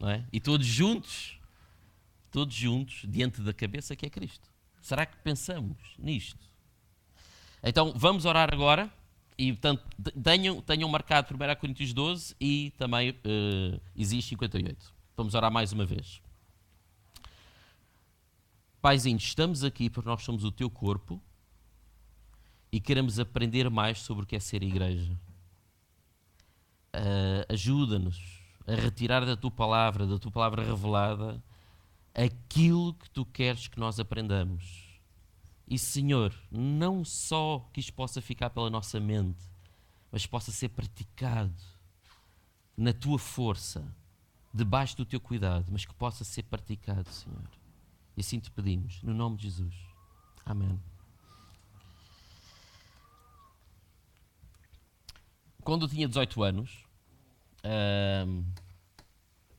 não é? E todos juntos, diante da cabeça que é Cristo. Será que pensamos nisto? Então, vamos orar agora. E, portanto, tenham marcado 1 Coríntios 12 e também Isaías 58. Vamos orar mais uma vez. Paizinho, estamos aqui porque nós somos o teu corpo e queremos aprender mais sobre o que é ser igreja. Ajuda-nos a retirar da tua palavra revelada, aquilo que tu queres que nós aprendamos. E, Senhor, não só que isto possa ficar pela nossa mente, mas possa ser praticado na tua força, debaixo do teu cuidado, mas que possa ser praticado, Senhor. E assim te pedimos, no nome de Jesus. Amém. Quando eu tinha 18 anos,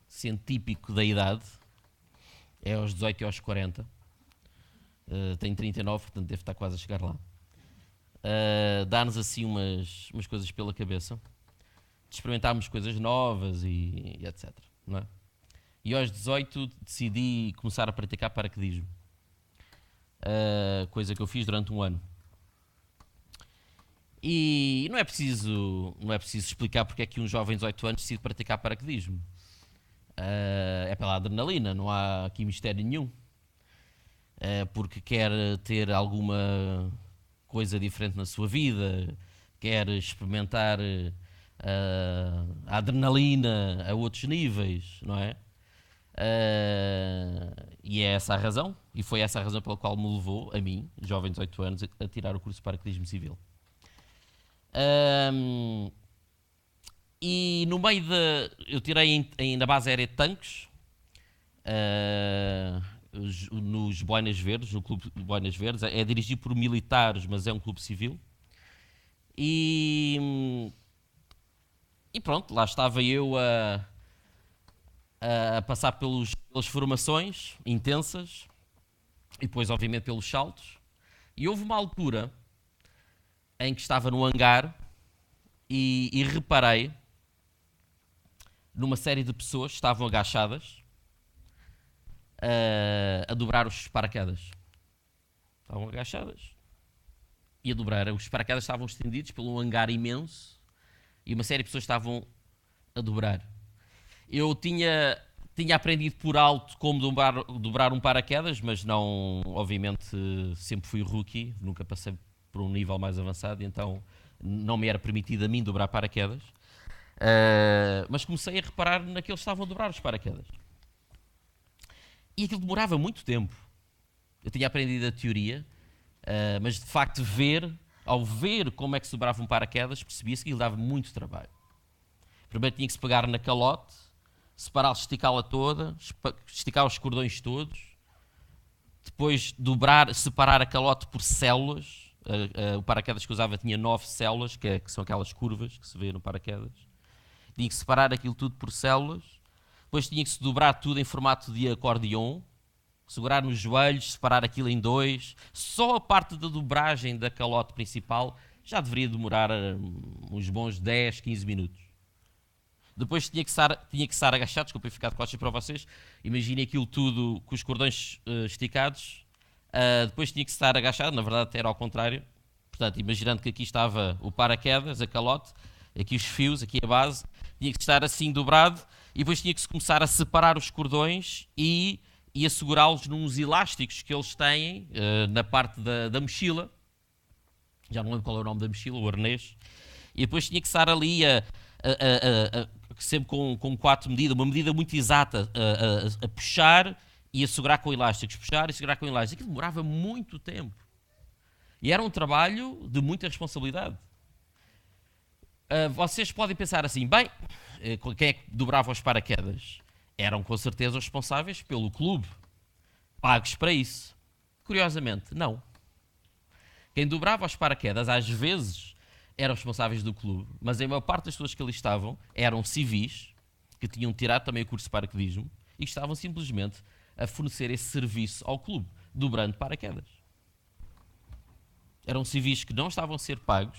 sendo típico da idade, é aos 18 e aos 40, tenho 39, portanto devo estar quase a chegar lá. Dá-nos assim umas coisas pela cabeça, de experimentarmos coisas novas e etc. Não é? E aos 18 decidi começar a praticar paraquedismo, coisa que eu fiz durante um ano. E não é preciso explicar porque é que um jovem de 18 anos decide praticar paraquedismo. É pela adrenalina, não há aqui mistério nenhum. Porque quer ter alguma coisa diferente na sua vida, quer experimentar a adrenalina a outros níveis, não é? E é essa a razão, e foi essa a razão pela qual me levou, a mim, jovem de 18 anos, a tirar o curso de paraquedismo civil. E no meio eu tirei na base aérea de tanques, nos Boinas Verdes, no clube de Boinas Verdes. É dirigido por militares, mas é um clube civil. E pronto, lá estava eu a passar pelas formações intensas e depois, obviamente, pelos saltos. E houve uma altura em que estava no hangar e reparei numa série de pessoas que estavam agachadas a dobrar os paraquedas. Estavam agachadas e a dobrar. Os paraquedas estavam estendidos pelo hangar imenso e uma série de pessoas estavam a dobrar. Eu tinha aprendido por alto como dobrar um paraquedas, mas não, obviamente, sempre fui rookie, nunca passei por um nível mais avançado, então não me era permitido a mim dobrar paraquedas. Mas comecei a reparar naqueles que estavam a dobrar os paraquedas. E aquilo demorava muito tempo. Eu tinha aprendido a teoria, mas de facto ao ver como é que se dobrava um paraquedas, percebia-se que aquilo dava muito trabalho. Primeiro tinha que se pegar na calote, separá-la, esticá-la toda, esticar os cordões todos, depois separar a calote por células. O paraquedas que eu usava tinha 9 células, que são aquelas curvas que se vê no paraquedas. Tinha que separar aquilo tudo por células. Depois tinha que se dobrar tudo em formato de acordeon, segurar nos joelhos, separar aquilo em 2. Só a parte da dobragem da calote principal já deveria demorar uns bons 10, 15 minutos. Depois tinha que estar agachado, desculpa eu ficar de costas para vocês. Imaginem aquilo tudo com os cordões esticados. Depois tinha que estar agachado, na verdade era ao contrário. Portanto, imaginando que aqui estava o paraquedas, a calote, aqui os fios, aqui a base, tinha que estar assim dobrado e depois tinha que se começar a separar os cordões e assegurá-los nos elásticos que eles têm na parte da mochila. Já não lembro qual é o nome da mochila, o arnês. E depois tinha que estar ali sempre com 4 medidas, uma medida muito exata, a puxar e a segurar com elásticos, puxar e segurar com elásticos. Aquilo demorava muito tempo. E era um trabalho de muita responsabilidade. Vocês podem pensar assim, bem, quem é que dobrava os paraquedas? Eram com certeza os responsáveis pelo clube, pagos para isso. Curiosamente, não. Quem dobrava os paraquedas, às vezes, eram responsáveis do clube, mas a maior parte das pessoas que ali estavam eram civis, que tinham tirado também o curso de paraquedismo e que estavam simplesmente a fornecer esse serviço ao clube, dobrando paraquedas. Eram civis que não estavam a ser pagos,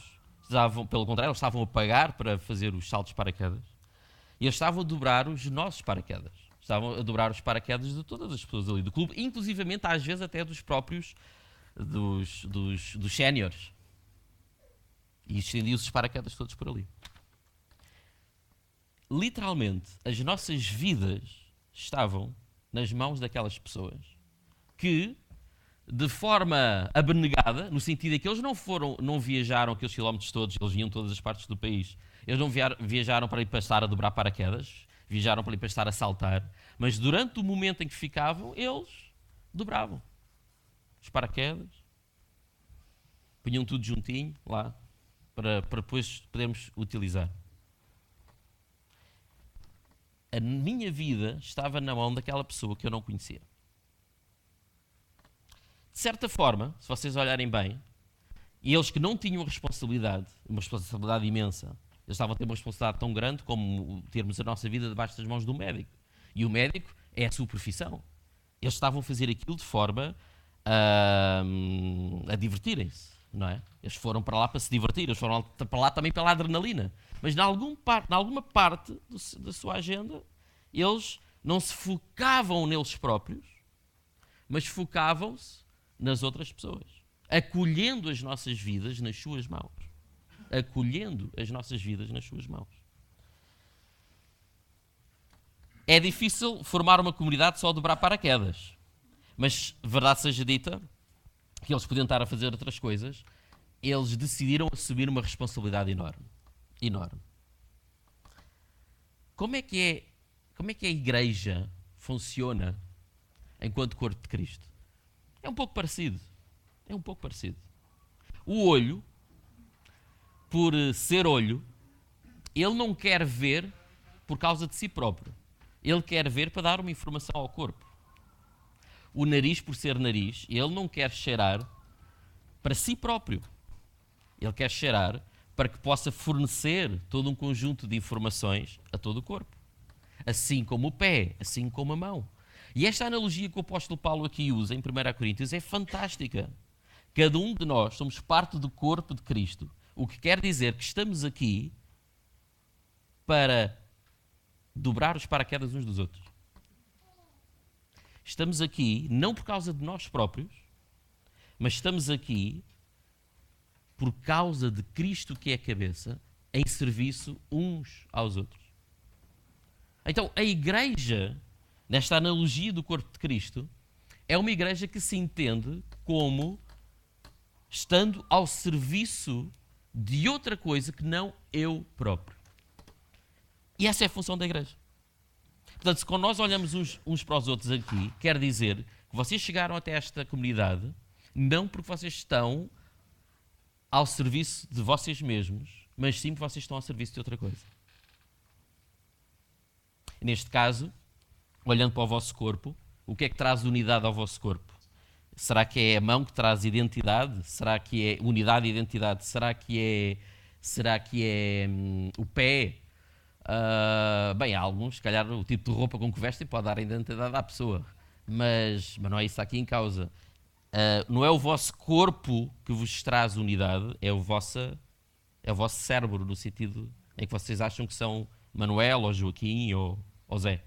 pelo contrário, eles estavam a pagar para fazer os saltos de paraquedas e eles estavam a dobrar os nossos paraquedas. Estavam a dobrar os paraquedas de todas as pessoas ali do clube, inclusivamente às vezes até dos próprios dos séniores. E estendiam-se os paraquedas todos por ali. Literalmente, as nossas vidas estavam nas mãos daquelas pessoas que, de forma abnegada, no sentido de que eles não viajaram aqueles quilómetros todos, eles vinham de todas as partes do país, eles não viajaram para ir passar a dobrar paraquedas, viajaram para ir passar a saltar, mas durante o momento em que ficavam, eles dobravam os paraquedas, punham tudo juntinho lá, para depois podermos utilizar. A minha vida estava na mão daquela pessoa que eu não conhecia. De certa forma, se vocês olharem bem, e eles que não tinham responsabilidade, uma responsabilidade imensa, eles estavam a ter uma responsabilidade tão grande como termos a nossa vida debaixo das mãos do médico. E o médico é a sua profissão. Eles estavam a fazer aquilo de forma a divertirem-se, não é? Eles foram para lá para se divertir, eles foram para lá também pela adrenalina. Mas em alguma parte da sua agenda, eles não se focavam neles próprios, mas focavam-se nas outras pessoas, acolhendo as nossas vidas nas suas mãos. Acolhendo as nossas vidas nas suas mãos. É difícil formar uma comunidade só a dobrar paraquedas, mas, verdade seja dita, que eles podiam estar a fazer outras coisas, eles decidiram assumir uma responsabilidade enorme. Enorme. Como é que a igreja funciona enquanto corpo de Cristo? É um pouco parecido. É um pouco parecido. O olho, por ser olho, ele não quer ver por causa de si próprio. Ele quer ver para dar uma informação ao corpo. O nariz, por ser nariz, ele não quer cheirar para si próprio. Ele quer cheirar para que possa fornecer todo um conjunto de informações a todo o corpo. Assim como o pé, assim como a mão. E esta analogia que o apóstolo Paulo aqui usa em 1 Coríntios é fantástica. Cada um de nós somos parte do corpo de Cristo. O que quer dizer que estamos aqui para dobrar os paraquedas uns dos outros. Estamos aqui não por causa de nós próprios, mas estamos aqui por causa de Cristo, que é a cabeça, em serviço uns aos outros. Então, a igreja, nesta analogia do corpo de Cristo, é uma igreja que se entende como estando ao serviço de outra coisa que não eu próprio. E essa é a função da igreja. Portanto, se quando nós olhamos uns para os outros aqui, quer dizer que vocês chegaram até esta comunidade não porque vocês estão ao serviço de vocês mesmos, mas sim porque vocês estão ao serviço de outra coisa. Neste caso, olhando para o vosso corpo, o que é que traz unidade ao vosso corpo? Será que é a mão que traz identidade? Será que é unidade e identidade? Será que é o pé? Bem, há alguns, se calhar o tipo de roupa com que vestem pode dar identidade à pessoa, mas não é isso aqui em causa. Não é o vosso corpo que vos traz unidade, é o vosso cérebro, no sentido em que vocês acham que são Manuel ou Joaquim ou Zé.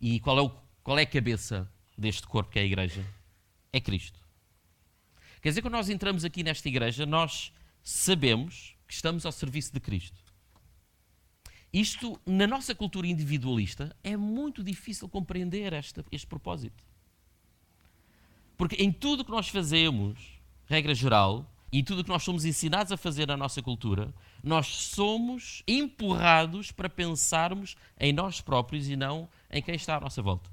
E qual é a cabeça deste corpo que é a igreja? É Cristo. Quer dizer, quando nós entramos aqui nesta igreja, nós sabemos que estamos ao serviço de Cristo. Isto, na nossa cultura individualista, é muito difícil compreender este propósito. Porque em tudo o que nós fazemos, regra geral, e em tudo o que nós somos ensinados a fazer na nossa cultura, nós somos empurrados para pensarmos em nós próprios e não em quem está à nossa volta.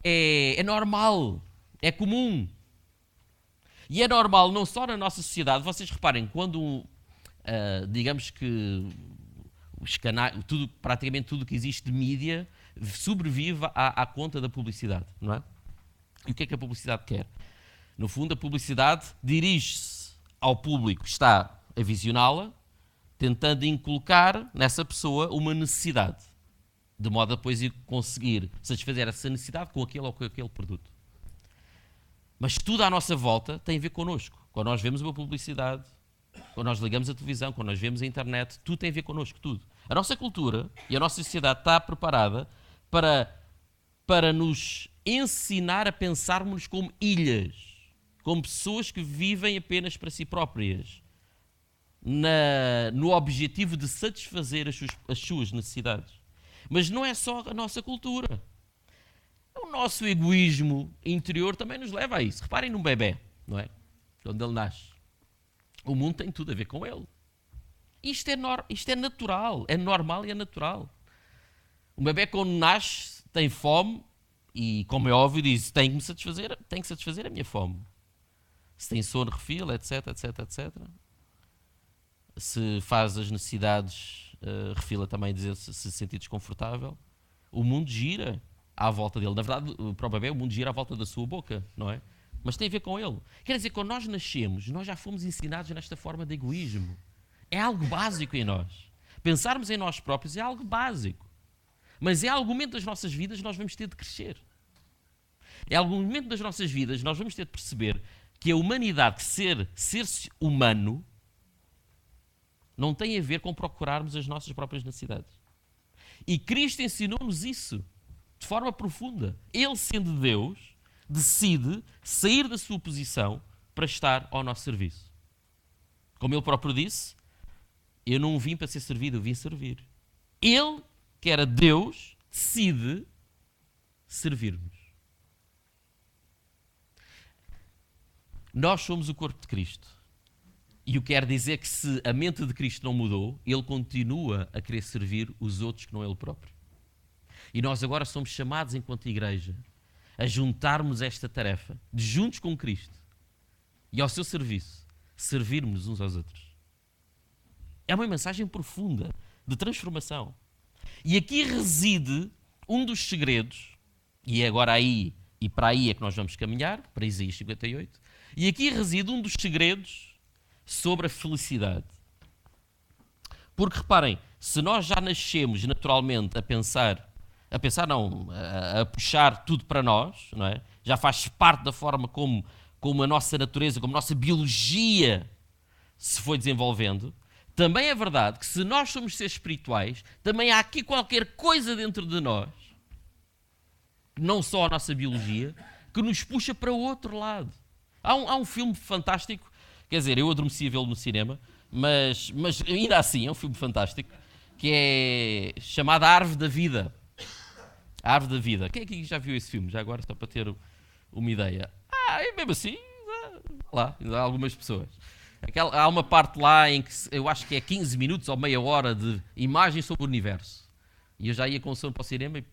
É normal, é comum. E é normal não só na nossa sociedade. Vocês reparem, quando digamos que os canais, praticamente tudo que existe de mídia sobrevive à conta da publicidade, não é? E o que é que a publicidade quer? No fundo, a publicidade dirige-se ao público que está a visioná-la, tentando inculcar nessa pessoa uma necessidade, de modo a depois ir conseguir satisfazer essa necessidade com aquele ou com aquele produto. Mas tudo à nossa volta tem a ver connosco. Quando nós vemos uma publicidade, quando nós ligamos a televisão, quando nós vemos a internet, tudo tem a ver connosco, tudo. A nossa cultura e a nossa sociedade está preparada para nos ensinar a pensarmos como ilhas, como pessoas que vivem apenas para si próprias, no objetivo de satisfazer as suas necessidades. Mas não é só a nossa cultura. O nosso egoísmo interior também nos leva a isso. Reparem num bebê, não é? Quando ele nasce. O mundo tem tudo a ver com ele. Isto é natural, é normal e é natural. O bebê quando nasce tem fome e, como é óbvio, diz, tem que satisfazer a minha fome. Se tem sono, refila, etc, etc, etc. Se faz as necessidades, refila também, dizer se sentir desconfortável. O mundo gira à volta dele. Na verdade, para o bebê, o mundo gira à volta da sua boca, não é? Mas tem a ver com ele. Quer dizer, quando nós nascemos, nós já fomos ensinados nesta forma de egoísmo. É algo básico em nós. Pensarmos em nós próprios é algo básico. Mas em algum momento das nossas vidas nós vamos ter de crescer. Em algum momento das nossas vidas nós vamos ter de perceber que a humanidade, ser humano, não tem a ver com procurarmos as nossas próprias necessidades. E Cristo ensinou-nos isso de forma profunda. Ele, sendo Deus, decide sair da sua posição para estar ao nosso serviço. Como ele próprio disse, eu não vim para ser servido, eu vim servir. Ele, que era Deus, decide servir-nos. Nós somos o corpo de Cristo. E o que quer dizer que se a mente de Cristo não mudou, ele continua a querer servir os outros que não ele próprio. E nós agora somos chamados, enquanto igreja, a juntarmos esta tarefa de, juntos com Cristo e ao seu serviço, servirmos uns aos outros. É uma mensagem profunda de transformação. E aqui reside um dos segredos, e é agora aí e para aí é que nós vamos caminhar, para Isaías 58, e aqui reside um dos segredos sobre a felicidade. Porque reparem, se nós já nascemos naturalmente a puxar tudo para nós, não é? Já faz parte da forma como a nossa natureza, como a nossa biologia se foi desenvolvendo, também é verdade que se nós somos seres espirituais, também há aqui qualquer coisa dentro de nós, não só a nossa biologia, que nos puxa para o outro lado. Há um filme fantástico, quer dizer, eu adormeci a vê-lo no cinema, mas ainda assim é um filme fantástico, que é chamado A Árvore da Vida. A Árvore da Vida. Quem aqui já viu esse filme? Já agora, só para ter uma ideia. É mesmo assim, lá, há algumas pessoas. Há uma parte lá em que eu acho que é 15 minutos ou meia hora de imagem sobre o universo. E eu já ia com sono para o cinema e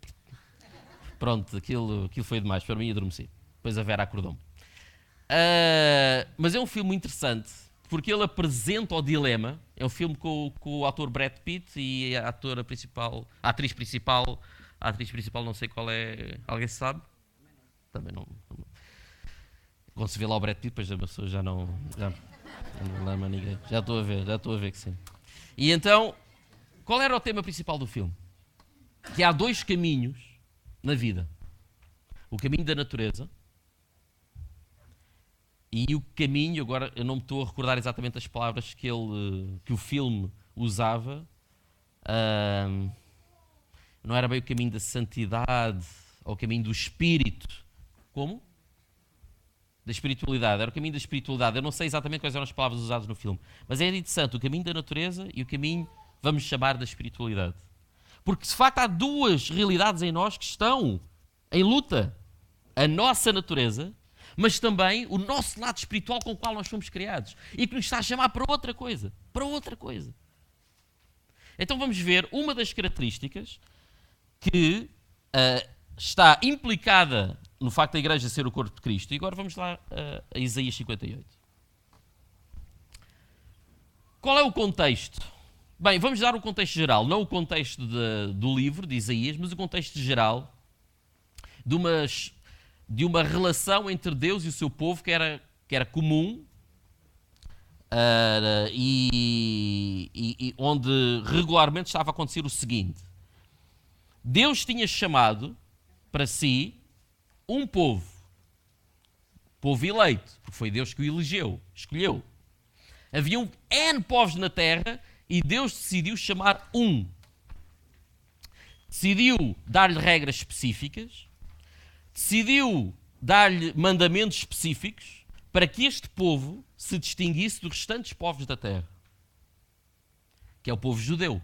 pronto, aquilo foi demais para mim e adormeci. Depois a Vera acordou-me. Mas é um filme interessante porque ele apresenta o dilema. É um filme com o ator Brad Pitt e a atriz principal não sei qual é. Alguém sabe? Também não. Quando se vê lá o Brad Pitt, depois a pessoa já não lama ninguém. Já estou a ver que sim. E então, qual era o tema principal do filme? Que há dois caminhos na vida. O caminho da natureza e o caminho, agora eu não me estou a recordar exatamente as palavras que o filme usava, não era bem o caminho da santidade ou o caminho do espírito. Como? Da espiritualidade. Era o caminho da espiritualidade. Eu não sei exatamente quais eram as palavras usadas no filme, mas é interessante o caminho da natureza e o caminho, vamos chamar, da espiritualidade. Porque de facto há duas realidades em nós que estão em luta. A nossa natureza, mas também o nosso lado espiritual com o qual nós fomos criados e que nos está a chamar para outra coisa. Para outra coisa. Então vamos ver uma das características que está implicada no facto da igreja ser o corpo de Cristo. E agora vamos lá a Isaías 58. Qual é o contexto? Bem, vamos dar o contexto geral, não o contexto do livro de Isaías, mas o contexto geral de uma relação entre Deus e o seu povo que era comum e onde regularmente estava a acontecer o seguinte. Deus tinha chamado para si um povo eleito, porque foi Deus que o elegeu, escolheu. Haviam N povos na terra e Deus decidiu chamar um decidiu dar-lhe regras específicas, decidiu dar-lhe mandamentos específicos para que este povo se distinguisse dos restantes povos da terra, que é o povo judeu.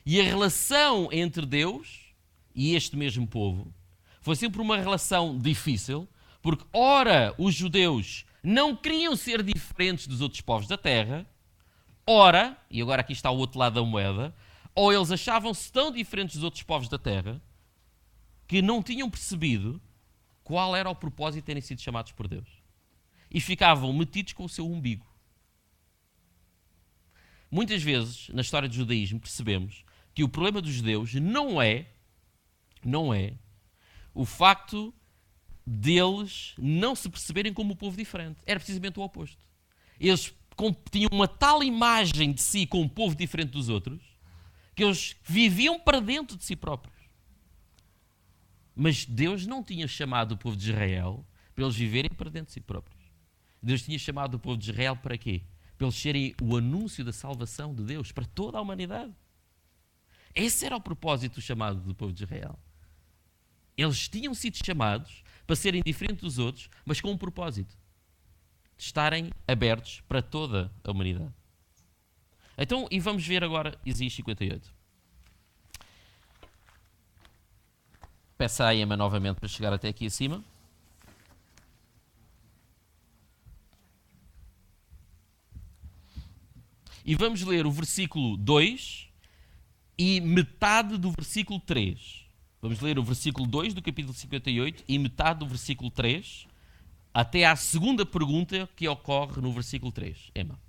E a relação entre Deus e este mesmo povo foi sempre uma relação difícil, porque ora os judeus não queriam ser diferentes dos outros povos da terra, ora, e agora aqui está o outro lado da moeda, ou eles achavam-se tão diferentes dos outros povos da terra que não tinham percebido qual era o propósito de terem sido chamados por Deus. E ficavam metidos com o seu umbigo. Muitas vezes, na história do judaísmo, percebemos que o problema dos judeus não é o facto deles não se perceberem como um povo diferente. Era precisamente o oposto. Eles tinham uma tal imagem de si como um povo diferente dos outros que eles viviam para dentro de si próprios. Mas Deus não tinha chamado o povo de Israel para eles viverem para dentro de si próprios. Deus tinha chamado o povo de Israel para quê? Para eles serem o anúncio da salvação de Deus para toda a humanidade. Esse era o propósito do chamado do povo de Israel. Eles tinham sido chamados para serem diferentes dos outros, mas com um propósito. De estarem abertos para toda a humanidade. Então, e vamos ver agora Isaías 58. Peça a Emma novamente para chegar até aqui acima. E vamos ler o versículo 2 e metade do versículo 3. Vamos ler o versículo 2 do capítulo 58 e metade do versículo 3 até à segunda pergunta que ocorre no versículo 3. Emma.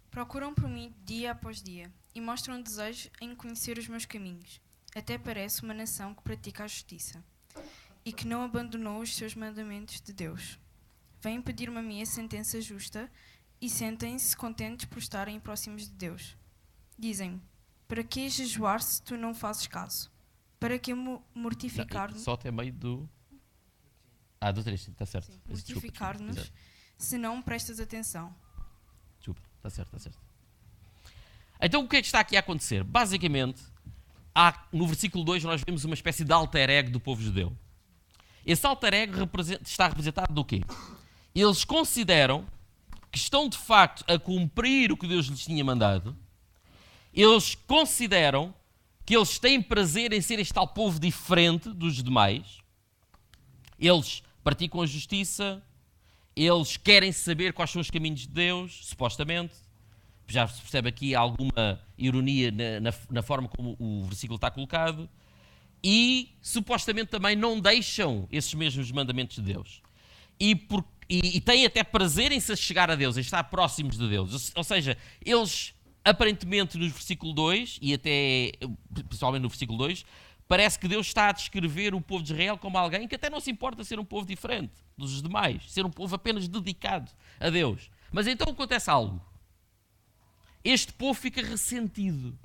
Procuram por mim dia após dia e mostram um desejo em conhecer os meus caminhos. Até parece uma nação que pratica a justiça e que não abandonou os seus mandamentos de Deus. Vêm pedir-me a mim a sentença justa e sentem-se contentes por estarem próximos de Deus. Dizem-me, para que jejuar se tu não fazes caso? Para que mortificar-nos? Só até meio do... do 3, está certo. Mortificar-nos se não prestas atenção. Desculpa, está certo. Então o que é que está aqui a acontecer? Basicamente, no versículo 2 nós vemos uma espécie de alter ego do povo judeu. Esse alter ego está representado do quê? Eles consideram que estão de facto a cumprir o que Deus lhes tinha mandado. Eles consideram que eles têm prazer em ser este tal povo diferente dos demais. Eles praticam a justiça, eles querem saber quais são os caminhos de Deus, supostamente. Já se percebe aqui alguma ironia na forma como o versículo está colocado. E supostamente também não deixam esses mesmos mandamentos de Deus. E têm até prazer em se chegar a Deus, em estar próximos de Deus. Ou seja, eles aparentemente no versículo 2, e até principalmente no versículo 2, parece que Deus está a descrever o povo de Israel como alguém que até não se importa ser um povo diferente dos demais, ser um povo apenas dedicado a Deus. Mas então acontece algo. Este povo fica ressentido.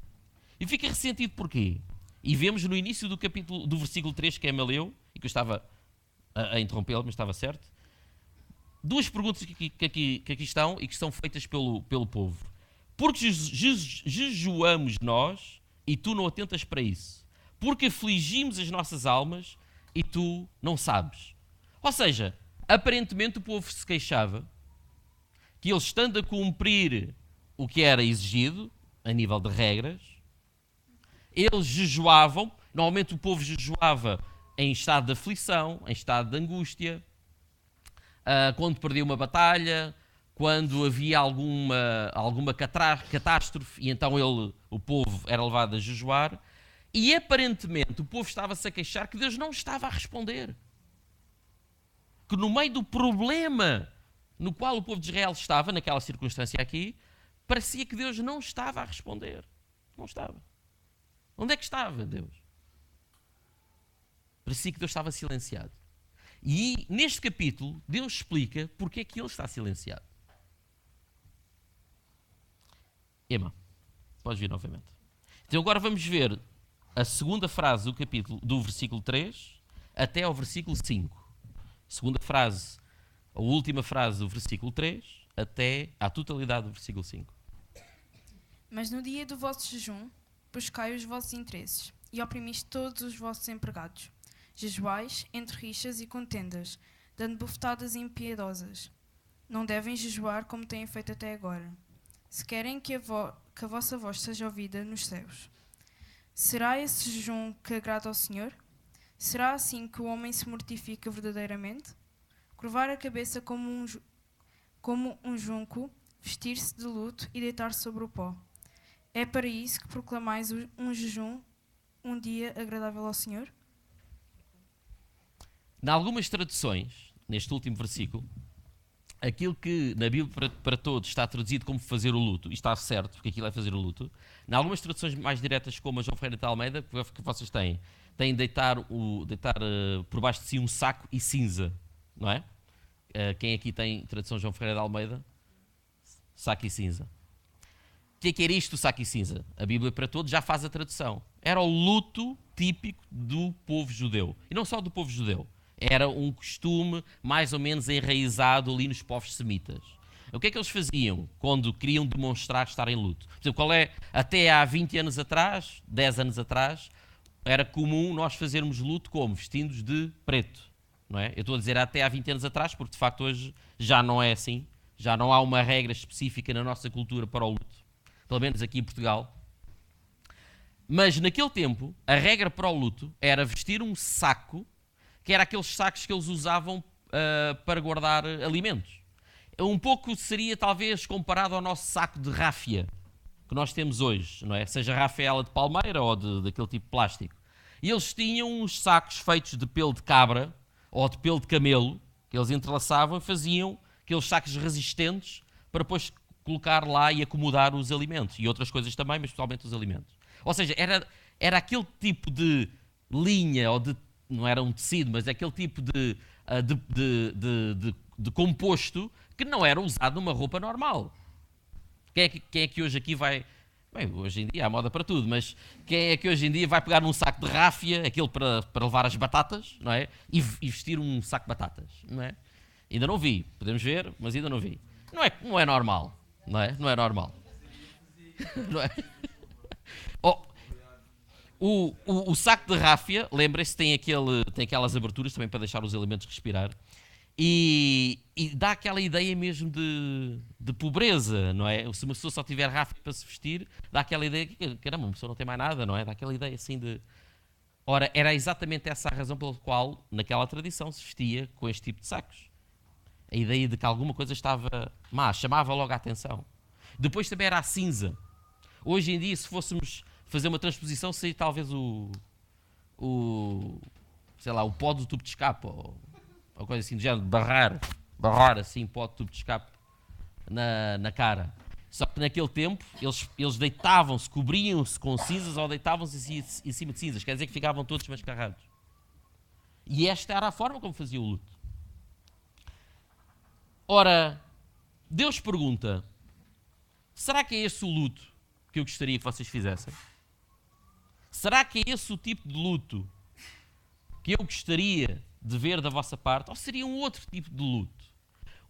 E fica ressentido porquê? E vemos no início do capítulo, do versículo 3 que Emma leu, e que eu estava a interrompê-lo, mas estava certo. Duas perguntas que aqui estão e que são feitas pelo povo. Porque jejuamos nós e tu não atentas para isso? Porque afligimos as nossas almas e tu não sabes? Ou seja, aparentemente o povo se queixava que eles, estando a cumprir o que era exigido, a nível de regras, eles jejuavam. Normalmente o povo jejuava em estado de aflição, em estado de angústia, quando perdia uma batalha, quando havia alguma catástrofe, e então o povo era levado a jejuar. E aparentemente o povo estava-se a queixar que Deus não estava a responder. Que no meio do problema no qual o povo de Israel estava, naquela circunstância aqui, parecia que Deus não estava a responder. Não estava. Onde é que estava Deus? Parecia que Deus estava silenciado. E neste capítulo, Deus explica porque é que ele está silenciado. Emma, podes vir novamente. Então agora vamos ver a segunda frase do capítulo, do versículo 3 até ao versículo 5. Segunda frase, a última frase do versículo 3 até à totalidade do versículo 5. Mas no dia do vosso jejum, buscai os vossos interesses, e oprimiste todos os vossos empregados. Jejuais entre rixas e contendas, dando bofetadas impiedosas. Não devem jejuar como têm feito até agora. Se querem que a vossa voz seja ouvida nos céus. Será esse jejum que agrada ao Senhor? Será assim que o homem se mortifica verdadeiramente? Curvar a cabeça como um junco, vestir-se de luto e deitar-se sobre o pó. É para isso que proclamais um jejum, um dia agradável ao Senhor? Em algumas traduções, neste último versículo, aquilo que na Bíblia para todos está traduzido como fazer o luto, e está certo, porque aquilo é fazer o luto, em algumas traduções mais diretas, como a João Ferreira de Almeida, que vocês têm deitar por baixo de si um saco e cinza, não é? Quem aqui tem tradução João Ferreira de Almeida? Saco e cinza. O que era isto, o saco e cinza? A Bíblia para todos já faz a tradução. Era o luto típico do povo judeu. E não só do povo judeu. Era um costume mais ou menos enraizado ali nos povos semitas. O que é que eles faziam quando queriam demonstrar estar em luto? Por exemplo, até há 20 anos atrás, 10 anos atrás, era comum nós fazermos luto como? Vestindo-nos de preto. Não é? Eu estou a dizer até há 20 anos atrás, porque de facto hoje já não é assim. Já não há uma regra específica na nossa cultura para o luto. Pelo menos aqui em Portugal. Mas naquele tempo, a regra para o luto era vestir um saco, que era aqueles sacos que eles usavam para guardar alimentos. Um pouco seria talvez comparado ao nosso saco de ráfia que nós temos hoje, não é? Seja rafaela de palmeira ou daquele tipo de plástico. E eles tinham uns sacos feitos de pelo de cabra ou de pelo de camelo, que eles entrelaçavam e faziam aqueles sacos resistentes para depois colocar lá e acomodar os alimentos. E outras coisas também, mas principalmente os alimentos. Ou seja, era aquele tipo de linha, ou não era um tecido, mas aquele tipo de composto que não era usado numa roupa normal. Quem é que hoje aqui vai... Bem, hoje em dia há moda para tudo, mas quem é que hoje em dia vai pegar num saco de ráfia, aquele para levar as batatas, não é? E vestir um saco de batatas, não é? Ainda não vi, podemos ver, mas ainda não vi. Não é normal, não é? Não é normal. Não é? O saco de ráfia, lembrem-se, tem aquelas aberturas também para deixar os elementos respirar. E dá aquela ideia mesmo de pobreza, não é? Se uma pessoa só tiver ráfia para se vestir, dá aquela ideia que, caramba, uma pessoa não tem mais nada, não é? Dá aquela ideia assim de... Ora, era exatamente essa a razão pela qual, naquela tradição, se vestia com este tipo de sacos. A ideia de que alguma coisa estava má, chamava logo a atenção. Depois também era a cinza. Hoje em dia, se fôssemos fazer uma transposição, seria talvez sei lá, o pó do tubo de escape, ou coisa assim do género, barrar assim pó do tubo de escape na cara. Só que naquele tempo, eles deitavam-se, cobriam-se com cinzas ou deitavam-se em cima de cinzas. Quer dizer que ficavam todos mascarrados. E esta era a forma como fazia o luto. Ora, Deus pergunta, será que é esse o luto que eu gostaria que vocês fizessem? Será que é esse o tipo de luto que eu gostaria de ver da vossa parte? Ou seria um outro tipo de luto?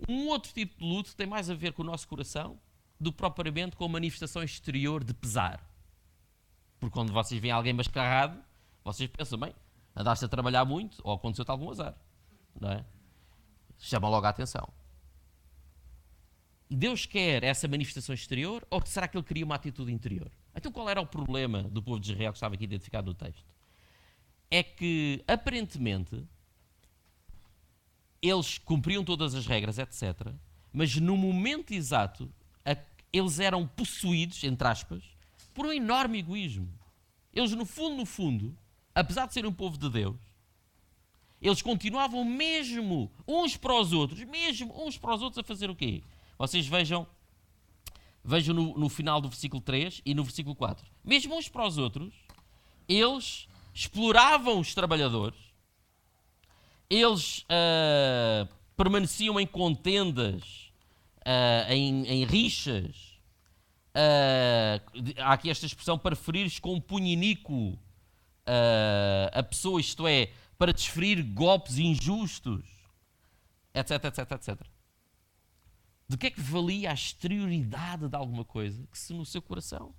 Um outro tipo de luto que tem mais a ver com o nosso coração do que propriamente com a manifestação exterior de pesar. Porque quando vocês veem alguém mascarrado, vocês pensam, bem, andaste a trabalhar muito ou aconteceu-te algum azar. Não é? Chama logo a atenção. Deus quer essa manifestação exterior ou será que ele queria uma atitude interior? Então qual era o problema do povo de Israel que estava aqui identificado no texto? É que, aparentemente, eles cumpriam todas as regras, etc. Mas no momento exato, eles eram possuídos, entre aspas, por um enorme egoísmo. Eles, no fundo, apesar de serem um povo de Deus, eles continuavam mesmo uns para os outros a fazer o quê? Vocês vejam no final do versículo 3 e no versículo 4. Mesmo uns para os outros, eles exploravam os trabalhadores, eles permaneciam em contendas, em rixas. Há aqui esta expressão para ferir com um punho iníquo a pessoa, isto é, para desferir golpes injustos, etc, etc, etc. De que é que valia a exterioridade de alguma coisa que se no seu coração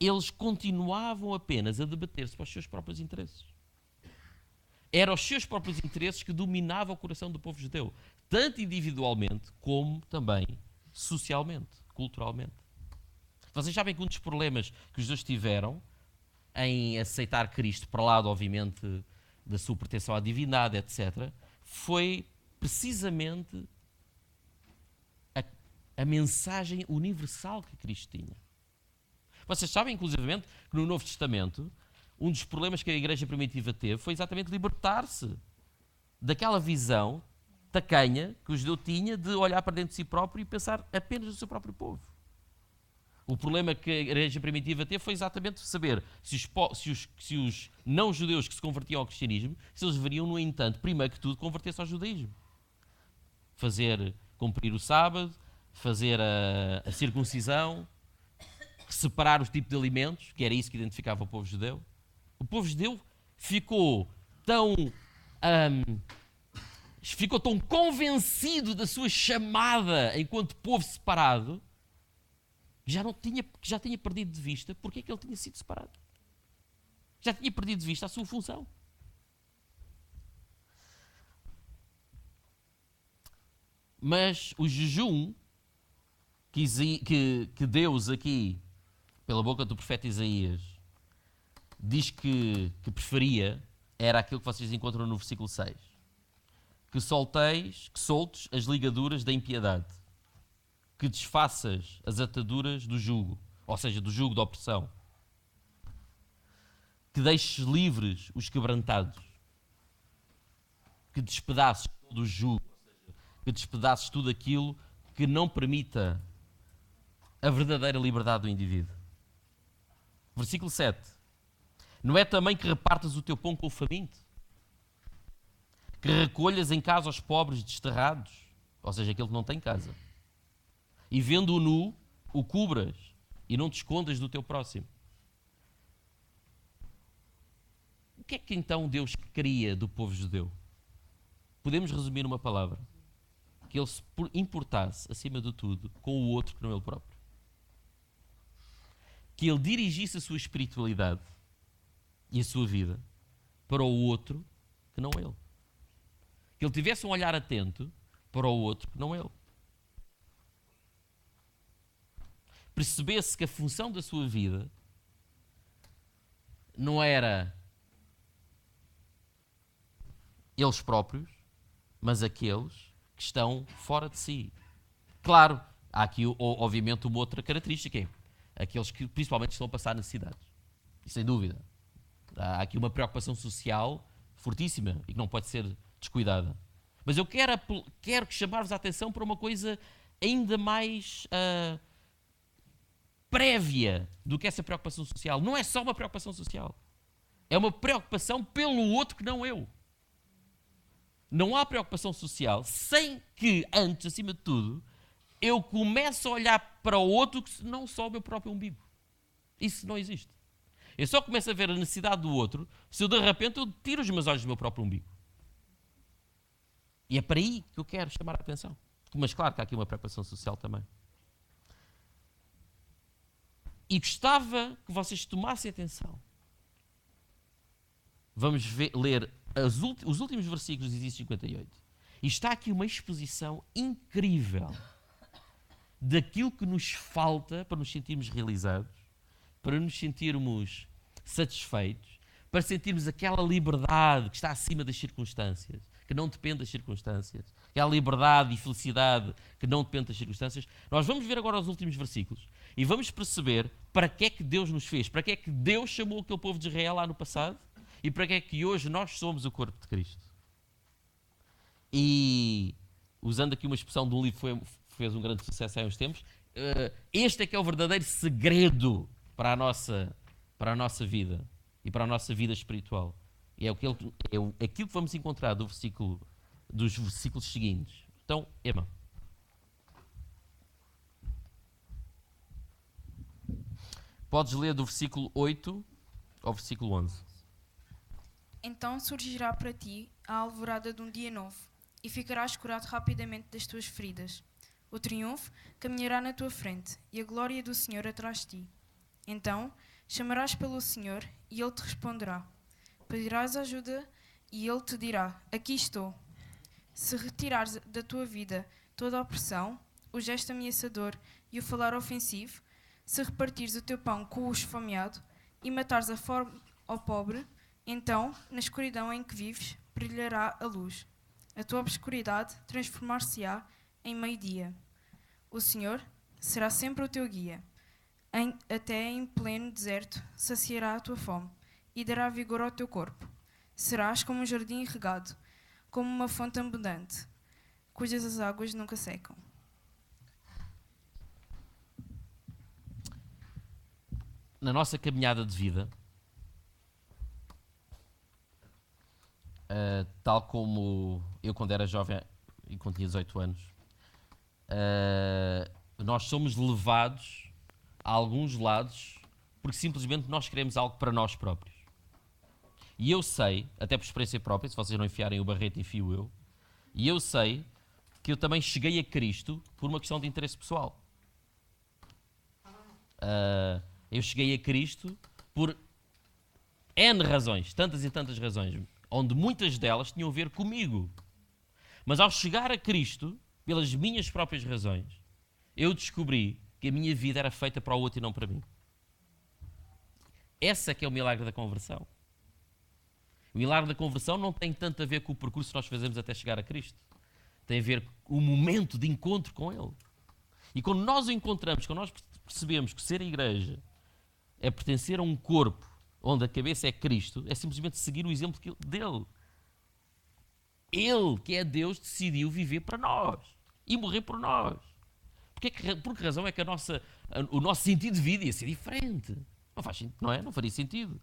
eles continuavam apenas a debater-se para os seus próprios interesses. Eram os seus próprios interesses que dominavam o coração do povo judeu, tanto individualmente como também socialmente, culturalmente. Vocês sabem que um dos problemas que os judeus tiveram em aceitar Cristo, para lá, obviamente, da sua pertenção à divindade, etc., foi precisamente a mensagem universal que Cristo tinha. Vocês sabem, inclusivamente, que no Novo Testamento, um dos problemas que a igreja primitiva teve foi exatamente libertar-se daquela visão tacanha que o judeu tinha de olhar para dentro de si próprio e pensar apenas no seu próprio povo. O problema que a igreja primitiva teve foi exatamente saber se os não-judeus que se convertiam ao cristianismo, se eles deveriam, no entanto, primeiro que tudo, converter-se ao judaísmo. Cumprir o sábado, fazer a circuncisão, separar os tipos de alimentos, que era isso que identificava o povo judeu. O povo judeu ficou tão convencido da sua chamada enquanto povo separado, já tinha perdido de vista porque é que ele tinha sido separado. Já tinha perdido de vista a sua função. Mas o jejum que Deus aqui, pela boca do profeta Isaías, diz que preferia, era aquilo que vocês encontram no versículo 6. Que soltes as ligaduras da impiedade, que desfaças as ataduras do jugo, ou seja, do jugo da opressão, que deixes livres os quebrantados, que despedaces todo o jugo, que despedaces tudo aquilo que não permita a verdadeira liberdade do indivíduo. Versículo 7. Não é também que repartas o teu pão com o faminto? Que recolhas em casa os pobres desterrados, ou seja, aquele que não tem casa, e vendo-o nu, o cubras e não te escondas do teu próximo. O que é que então Deus queria do povo judeu? Podemos resumir numa palavra: que ele se importasse, acima de tudo, com o outro que não ele próprio. Que ele dirigisse a sua espiritualidade e a sua vida para o outro que não ele. Que ele tivesse um olhar atento para o outro que não ele. Percebesse que a função da sua vida não era eles próprios, mas aqueles que estão fora de si. Claro, há aqui, obviamente, uma outra característica, é aqueles que principalmente estão a passar necessidades. E sem dúvida. Há aqui uma preocupação social fortíssima e que não pode ser descuidada. Mas eu quero chamar-vos a atenção para uma coisa ainda mais prévia do que essa preocupação social. Não é só uma preocupação social. É uma preocupação pelo outro que não eu. Não há preocupação social sem que, antes, acima de tudo, eu comece a olhar para o outro que não só o meu próprio umbigo. Isso não existe. Eu só começo a ver a necessidade do outro se eu, de repente, eu tiro os meus olhos do meu próprio umbigo. E é para aí que eu quero chamar a atenção. Mas claro que há aqui uma preocupação social também. E gostava que vocês tomassem atenção. Vamos ler os últimos versículos de Isaías 58. E está aqui uma exposição incrível daquilo que nos falta para nos sentirmos realizados, para nos sentirmos satisfeitos, para sentirmos aquela liberdade que está acima das circunstâncias, que não depende das circunstâncias, aquela liberdade e felicidade que não depende das circunstâncias. Nós vamos ver agora os últimos versículos e vamos perceber para que é que Deus nos fez, para que é que Deus chamou aquele povo de Israel lá no passado e para que é que hoje nós somos o corpo de Cristo. E, usando aqui uma expressão de um livro que fez um grande sucesso há uns tempos, este é que é o verdadeiro segredo para a nossa vida e para a nossa vida espiritual. E é aquilo que vamos encontrar dos versículos seguintes. Então, Emma. Podes ler do versículo 8 ao versículo 11. Então surgirá para ti a alvorada de um dia novo, e ficarás curado rapidamente das tuas feridas. O triunfo caminhará na tua frente, e a glória do Senhor atrás de ti. Então Chamarás pelo Senhor e Ele te responderá. Pedirás ajuda e Ele te dirá: aqui estou. Se retirares da tua vida toda a opressão, o gesto ameaçador e o falar ofensivo, se repartires o teu pão com o esfomeado e matares a fome ao pobre, então, na escuridão em que vives, brilhará a luz. A tua obscuridade transformar-se-á em meio-dia. O Senhor será sempre o teu guia. Até em pleno deserto saciará a tua fome e dará vigor ao teu corpo. Serás como um jardim irrigado, como uma fonte abundante, cujas as águas nunca secam. Na nossa caminhada de vida, tal como eu quando era jovem e quando tinha 18 anos, nós somos levados a alguns lados porque simplesmente nós queremos algo para nós próprios. E eu sei, até por experiência própria, se vocês não enfiarem o barrete, enfio eu, e eu sei que eu também cheguei a Cristo por uma questão de interesse pessoal. Eu cheguei a Cristo por N razões, tantas e tantas razões, onde muitas delas tinham a ver comigo. Mas ao chegar a Cristo, pelas minhas próprias razões, eu descobri que a minha vida era feita para o outro e não para mim. Esse é que é o milagre da conversão. O milagre da conversão não tem tanto a ver com o percurso que nós fazemos até chegar a Cristo. Tem a ver com o momento de encontro com Ele. E quando nós o encontramos, quando nós percebemos que ser a igreja é pertencer a um corpo onde a cabeça é Cristo, é simplesmente seguir o exemplo dele. Ele, que é Deus, decidiu viver para nós e morrer por nós. Por que razão é que o nosso sentido de vida ia ser diferente? Não faz sentido, não é? Não faria sentido.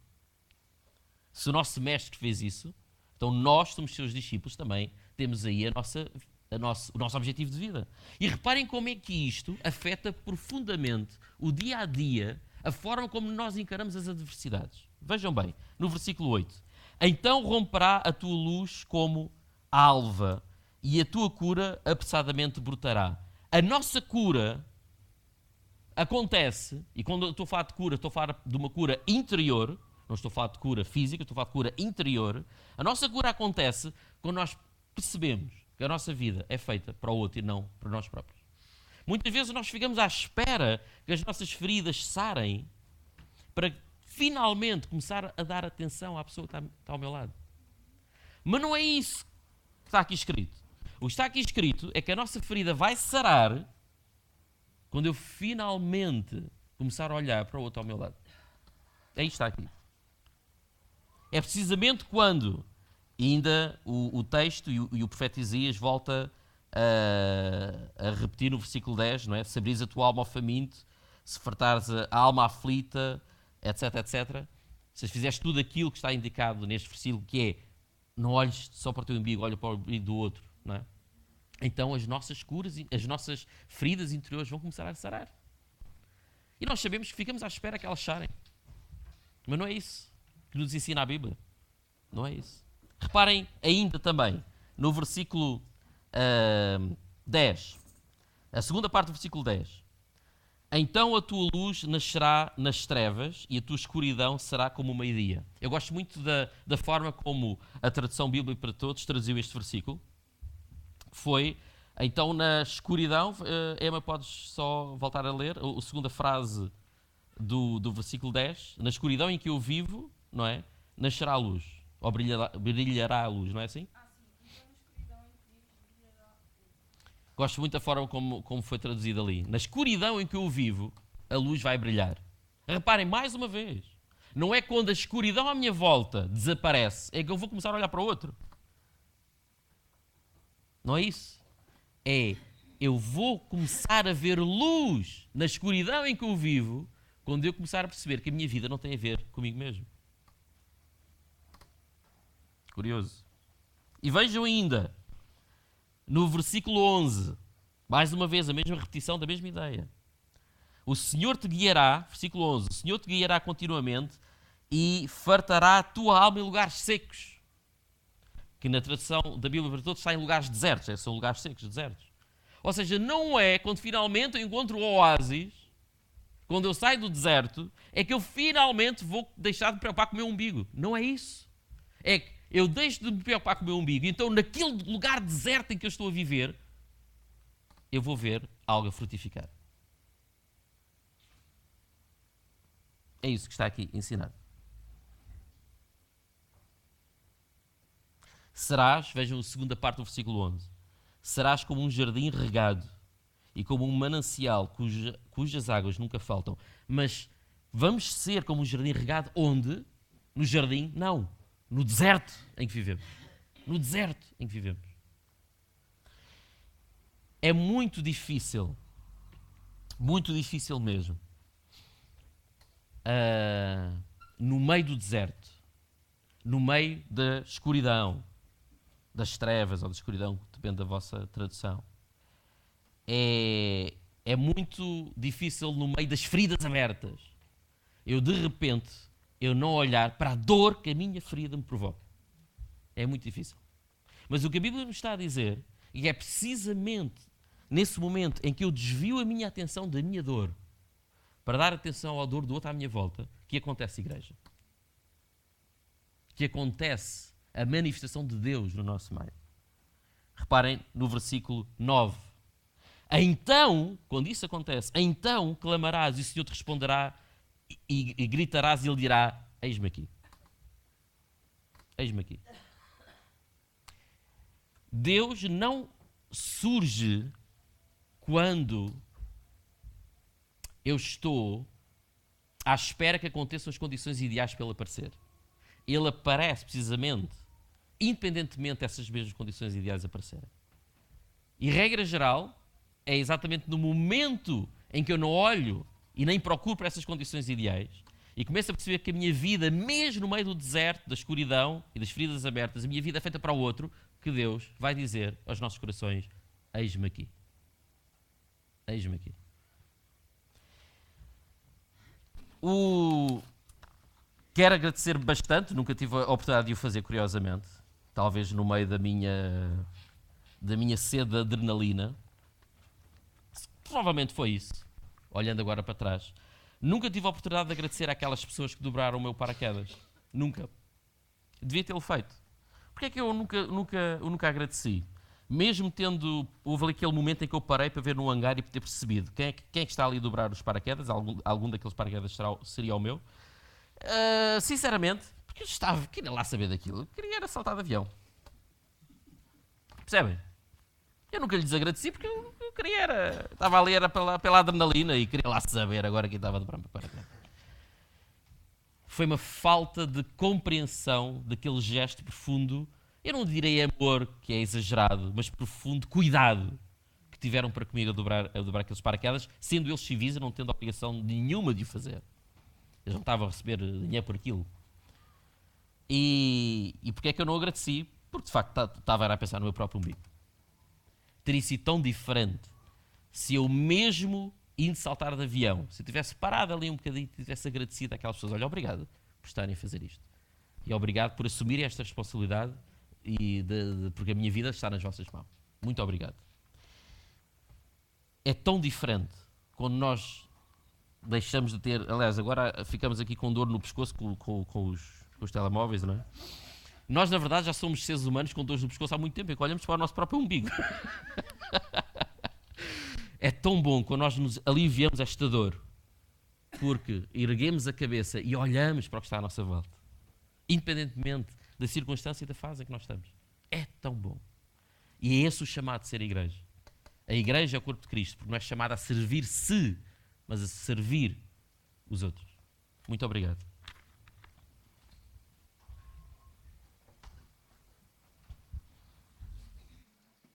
Se o nosso mestre fez isso, então nós somos seus discípulos também, temos aí o nosso objetivo de vida. E reparem como é que isto afeta profundamente o dia a dia, a forma como nós encaramos as adversidades. Vejam bem, no versículo 8. Então romperá a tua luz como alva e a tua cura apressadamente brotará. A nossa cura acontece, e quando eu estou a falar de cura, estou a falar de uma cura interior, não estou a falar de cura física, estou a falar de cura interior. A nossa cura acontece quando nós percebemos que a nossa vida é feita para o outro e não para nós próprios. Muitas vezes nós ficamos à espera que as nossas feridas sarem para finalmente começar a dar atenção à pessoa que está ao meu lado. Mas não é isso que está aqui escrito. O que está aqui escrito é que a nossa ferida vai sarar quando eu finalmente começar a olhar para o outro ao meu lado. É isto que está aqui. É precisamente quando ainda o texto e o profeta Isaías volta a repetir no versículo 10, não é? Se abris a tua alma ao faminto, se fartares a alma aflita, etc, etc. Se fizeres tudo aquilo que está indicado neste versículo, que é não olhes só para o teu umbigo, olha para o umbigo do outro, não é? Então as nossas curas, as nossas feridas interiores vão começar a sarar. E nós sabemos que ficamos à espera que elas sarem. Mas não é isso que nos ensina a Bíblia. Não é isso. Reparem ainda também no versículo 10. A segunda parte do versículo 10. Então a tua luz nascerá nas trevas e a tua escuridão será como o meio-dia. Eu gosto muito da forma como a tradução Bíblia para Todos traduziu este versículo. Foi, então na escuridão, Emma, podes só voltar a ler a segunda frase do versículo 10. Na escuridão em que eu vivo, não é? Nascerá a luz, ou brilhará a luz, não é assim? Gosto muito da forma como foi traduzido ali. Na escuridão em que eu vivo, a luz vai brilhar. Reparem, mais uma vez, não é quando a escuridão à minha volta desaparece, é que eu vou começar a olhar para o outro. Não é isso? É, eu vou começar a ver luz na escuridão em que eu vivo, quando eu começar a perceber que a minha vida não tem a ver comigo mesmo. Curioso. E vejam ainda, no versículo 11, mais uma vez a mesma repetição da mesma ideia. O Senhor te guiará, versículo 11, o Senhor te guiará continuamente e fartará a tua alma em lugares secos. Que na tradução da Bíblia para Todos está em lugares desertos, são lugares secos, desertos. Ou seja, não é quando finalmente eu encontro o oásis, quando eu saio do deserto, é que eu finalmente vou deixar de me preocupar com o meu umbigo. Não é isso. É que eu deixo de me preocupar com o meu umbigo, então naquele lugar deserto em que eu estou a viver, eu vou ver algo a frutificar. É isso que está aqui ensinado. Serás, vejam a segunda parte do versículo 11, serás como um jardim regado e como um manancial cujas águas nunca faltam. Mas vamos ser como um jardim regado onde? No jardim? Não. No deserto em que vivemos. No deserto em que vivemos. É muito difícil mesmo, no meio do deserto, no meio da escuridão, das trevas ou da escuridão, depende da vossa tradução, é muito difícil no meio das feridas abertas, eu de repente, eu não olhar para a dor que a minha ferida me provoca. É muito difícil. Mas o que a Bíblia nos está a dizer, e é precisamente nesse momento em que eu desvio a minha atenção da minha dor para dar atenção à dor do outro à minha volta, que acontece, igreja. Que acontece a manifestação de Deus no nosso meio. Reparem no versículo 9. Então, quando isso acontece, então clamarás e o Senhor te responderá e gritarás e Ele dirá, eis-me aqui. Eis-me aqui. Deus não surge quando eu estou à espera que aconteçam as condições ideais para Ele aparecer. Ele aparece precisamente, independentemente dessas mesmas condições ideais aparecerem. E regra geral, é exatamente no momento em que eu não olho e nem procuro por essas condições ideais e começo a perceber que a minha vida, mesmo no meio do deserto, da escuridão e das feridas abertas, a minha vida é feita para o outro, que Deus vai dizer aos nossos corações, eis-me aqui. Eis-me aqui. Quero agradecer bastante, nunca tive a oportunidade de o fazer, curiosamente, talvez no meio da minha sede de adrenalina. Provavelmente foi isso, olhando agora para trás. Nunca tive a oportunidade de agradecer àquelas pessoas que dobraram o meu paraquedas. Nunca. Devia tê-lo feito. Porquê é que eu nunca agradeci? Mesmo houve ali aquele momento em que eu parei para ver no hangar e ter percebido quem é que está ali a dobrar os paraquedas, algum daqueles paraquedas seria o meu. Sinceramente, porque eu queria lá saber daquilo, eu queria era saltar de avião. Percebem? Eu nunca lhes agradeci porque eu queria estava ali pela adrenalina e queria lá saber agora quem estava a dobrar o paraquedas. Foi uma falta de compreensão daquele gesto profundo. Eu não direi amor, que é exagerado, mas profundo cuidado que tiveram para comigo a dobrar aqueles paraquedas, sendo eles civis e não tendo obrigação nenhuma de o fazer. Eles não estavam a receber dinheiro por aquilo. E porquê é que eu não agradeci? Porque de facto estava a pensar no meu próprio umbigo. Teria sido tão diferente se eu mesmo indo saltar de avião, se eu tivesse parado ali um bocadinho e tivesse agradecido àquelas pessoas, olha, obrigado por estarem a fazer isto. E obrigado por assumirem esta responsabilidade porque a minha vida está nas vossas mãos. Muito obrigado. É tão diferente quando nós deixamos de ter... Aliás, agora ficamos aqui com dor no pescoço com os telemóveis, não é? Nós, na verdade, já somos seres humanos com dores no pescoço há muito tempo, em que olhamos para o nosso próprio umbigo. É tão bom quando nós nos aliviamos esta dor, porque erguemos a cabeça e olhamos para o que está à nossa volta, independentemente da circunstância e da fase em que nós estamos. É tão bom. E é esse o chamado de ser a igreja. A igreja é o corpo de Cristo, porque não é chamada a servir-se, mas a servir os outros. Muito obrigado.